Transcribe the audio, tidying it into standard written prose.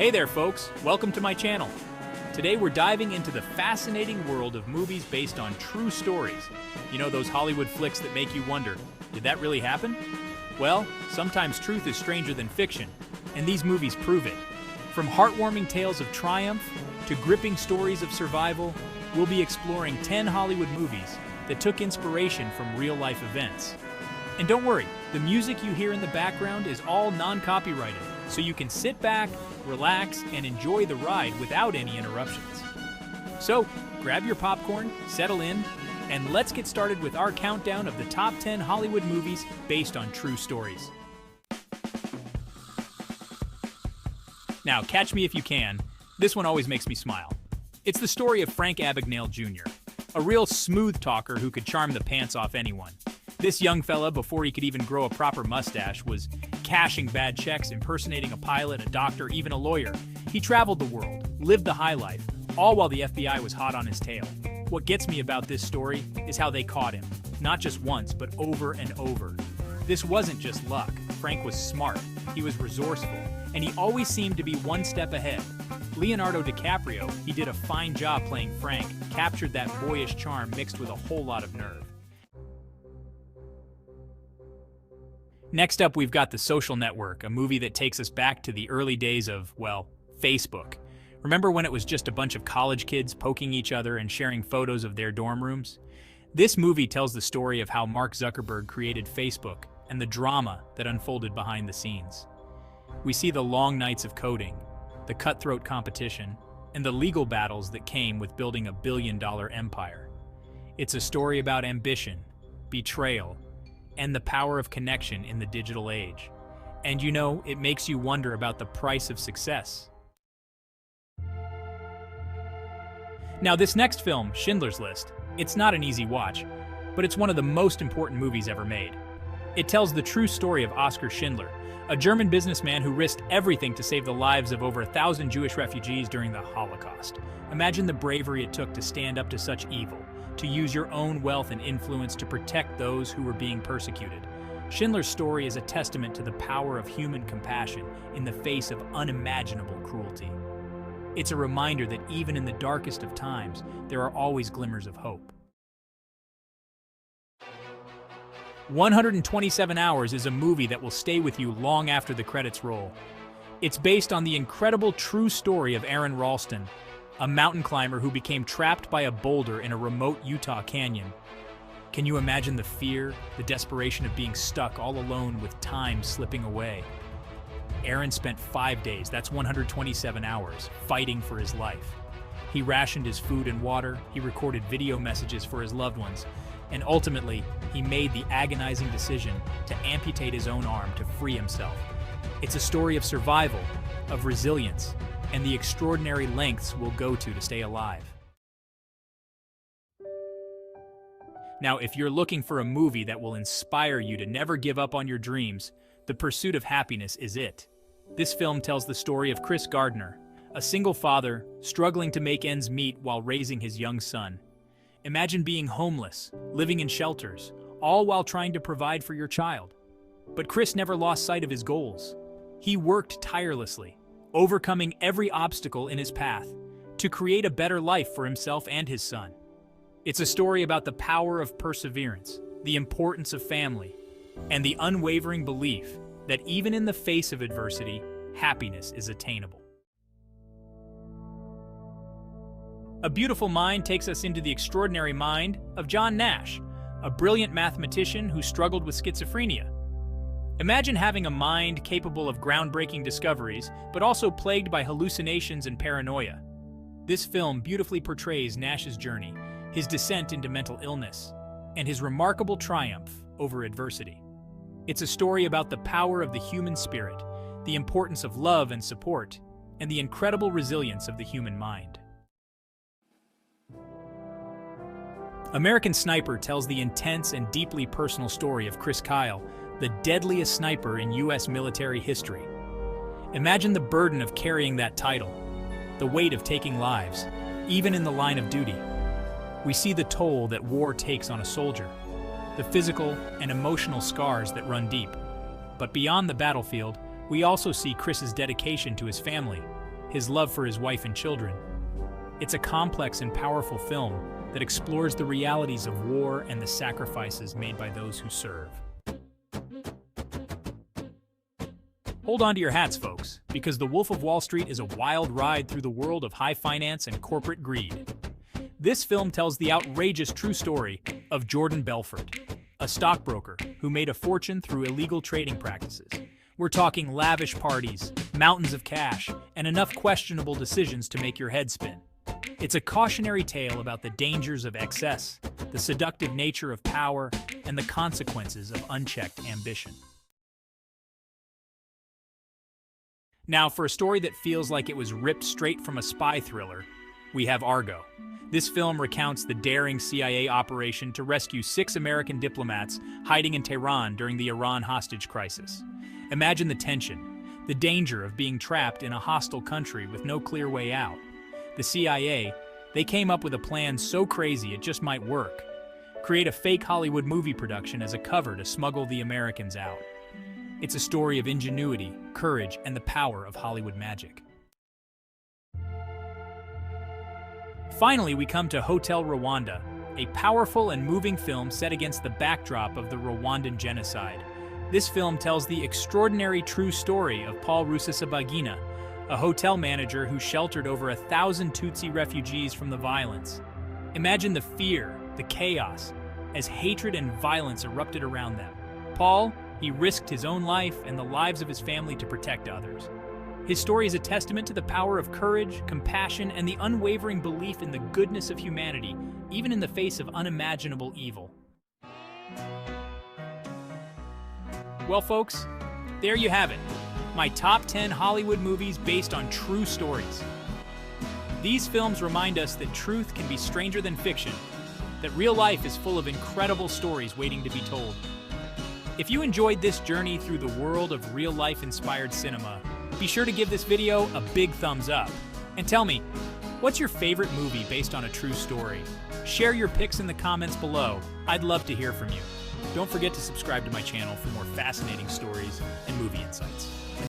Hey there folks, welcome to my channel. Today we're diving into the fascinating world of movies based on true stories. You know those Hollywood flicks that make you wonder, did that really happen? Well, sometimes truth is stranger than fiction, and these movies prove it. From heartwarming tales of triumph to gripping stories of survival, we'll be exploring 10 Hollywood movies that took inspiration from real-life events. And don't worry, the music you hear in the background is all non-copyrighted, so you can sit back, relax, and enjoy the ride without any interruptions. So, grab your popcorn, settle in, and let's get started with our countdown of the top 10 Hollywood movies based on true stories. Now, catch me if you can. This one always makes me smile. It's the story of Frank Abagnale Jr., a real smooth talker who could charm the pants off anyone. This young fella, before he could even grow a proper mustache, was cashing bad checks, impersonating a pilot, a doctor, even a lawyer. He traveled the world, lived the high life, all while the FBI was hot on his tail. What gets me about this story is how they caught him, not just once, but over and over. This wasn't just luck. Frank was smart, he was resourceful, and he always seemed to be one step ahead. Leonardo DiCaprio, he did a fine job playing Frank, captured that boyish charm mixed with a whole lot of nerve. Next up, we've got The Social Network, a movie that takes us back to the early days of, well, Facebook. Remember when it was just a bunch of college kids poking each other and sharing photos of their dorm rooms? This movie tells the story of how Mark Zuckerberg created Facebook and the drama that unfolded behind the scenes. We see the long nights of coding, the cutthroat competition, and the legal battles that came with building a billion-dollar empire. It's a story about ambition, betrayal, and the power of connection in the digital age. And you know, it makes you wonder about the price of success. Now this next film, Schindler's List, it's not an easy watch, but it's one of the most important movies ever made. It tells the true story of Oskar Schindler, a German businessman who risked everything to save the lives of over 1,000 Jewish refugees during the Holocaust. Imagine the bravery it took to stand up to such evil, to use your own wealth and influence to protect those who were being persecuted. Schindler's story is a testament to the power of human compassion in the face of unimaginable cruelty. It's a reminder that even in the darkest of times, there are always glimmers of hope. 127 Hours is a movie that will stay with you long after the credits roll. It's based on the incredible true story of Aron Ralston, a mountain climber who became trapped by a boulder in a remote Utah canyon. Can you imagine the fear, the desperation of being stuck all alone with time slipping away? Aron spent 5 days, that's 127 hours, fighting for his life. He rationed his food and water, he recorded video messages for his loved ones, and ultimately, he made the agonizing decision to amputate his own arm to free himself. It's a story of survival, of resilience, and the extraordinary lengths we'll go to stay alive. Now, if you're looking for a movie that will inspire you to never give up on your dreams, The Pursuit of Happiness is it. This film tells the story of Chris Gardner, a single father struggling to make ends meet while raising his young son. Imagine being homeless, living in shelters, all while trying to provide for your child. But Chris never lost sight of his goals. He worked tirelessly, overcoming every obstacle in his path to create a better life for himself and his son. It's a story about the power of perseverance, the importance of family, and the unwavering belief that even in the face of adversity, happiness is attainable. A Beautiful Mind takes us into the extraordinary mind of John Nash, a brilliant mathematician who struggled with schizophrenia. Imagine having a mind capable of groundbreaking discoveries, but also plagued by hallucinations and paranoia. This film beautifully portrays Nash's journey, his descent into mental illness, and his remarkable triumph over adversity. It's a story about the power of the human spirit, the importance of love and support, and the incredible resilience of the human mind. American Sniper tells the intense and deeply personal story of Chris Kyle, the deadliest sniper in U.S. military history. Imagine the burden of carrying that title, the weight of taking lives, even in the line of duty. We see the toll that war takes on a soldier, the physical and emotional scars that run deep. But beyond the battlefield, we also see Chris's dedication to his family, his love for his wife and children. It's a complex and powerful film that explores the realities of war and the sacrifices made by those who serve. Hold on to your hats, folks, because The Wolf of Wall Street is a wild ride through the world of high finance and corporate greed. This film tells the outrageous true story of Jordan Belfort, a stockbroker who made a fortune through illegal trading practices. We're talking lavish parties, mountains of cash, and enough questionable decisions to make your head spin. It's a cautionary tale about the dangers of excess, the seductive nature of power, and the consequences of unchecked ambition. Now, for a story that feels like it was ripped straight from a spy thriller, we have Argo. This film recounts the daring CIA operation to rescue 6 American diplomats hiding in Tehran during the Iran hostage crisis. Imagine the tension, the danger of being trapped in a hostile country with no clear way out. The CIA, they came up with a plan so crazy it just might work. Create a fake Hollywood movie production as a cover to smuggle the Americans out. It's a story of ingenuity, courage, and the power of Hollywood magic. Finally, we come to Hotel Rwanda, a powerful and moving film set against the backdrop of the Rwandan genocide. This film tells the extraordinary true story of Paul Rusesabagina, a hotel manager who sheltered over 1,000 Tutsi refugees from the violence. Imagine the fear, the chaos, as hatred and violence erupted around them. Paul, he risked his own life and the lives of his family to protect others. His story is a testament to the power of courage, compassion, and the unwavering belief in the goodness of humanity, even in the face of unimaginable evil. Well, folks, there you have it. My top 10 Hollywood movies based on true stories. These films remind us that truth can be stranger than fiction, that real life is full of incredible stories waiting to be told. If you enjoyed this journey through the world of real-life inspired cinema, be sure to give this video a big thumbs up. And tell me, what's your favorite movie based on a true story? Share your picks in the comments below. I'd love to hear from you. Don't forget to subscribe to my channel for more fascinating stories and movie insights.